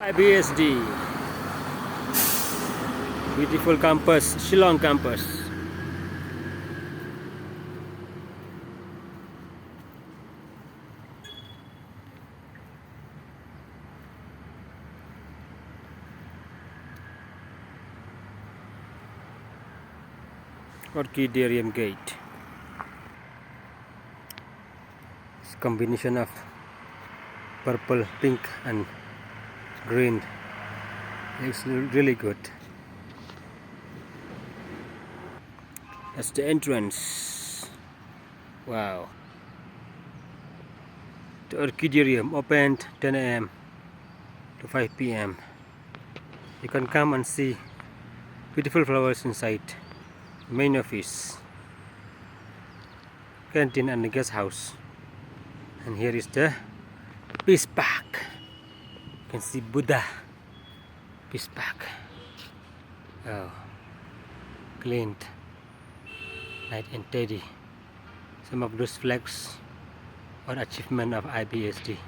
Bric-Ibsd, beautiful campus, Shillong campus. Orchidarium gate. It's combination of purple, pink and green. Looks really good. That's the entrance. Wow. The Orchidarium opened 10 a.m. to 5 p.m. You can come and see beautiful flowers inside. Main office, canteen and the guest house. And here is the peace park. You can see Buddha. Peace park. Oh, cleaned, nice and tidy. Some of those flags are achievement of Bric-Ibsd.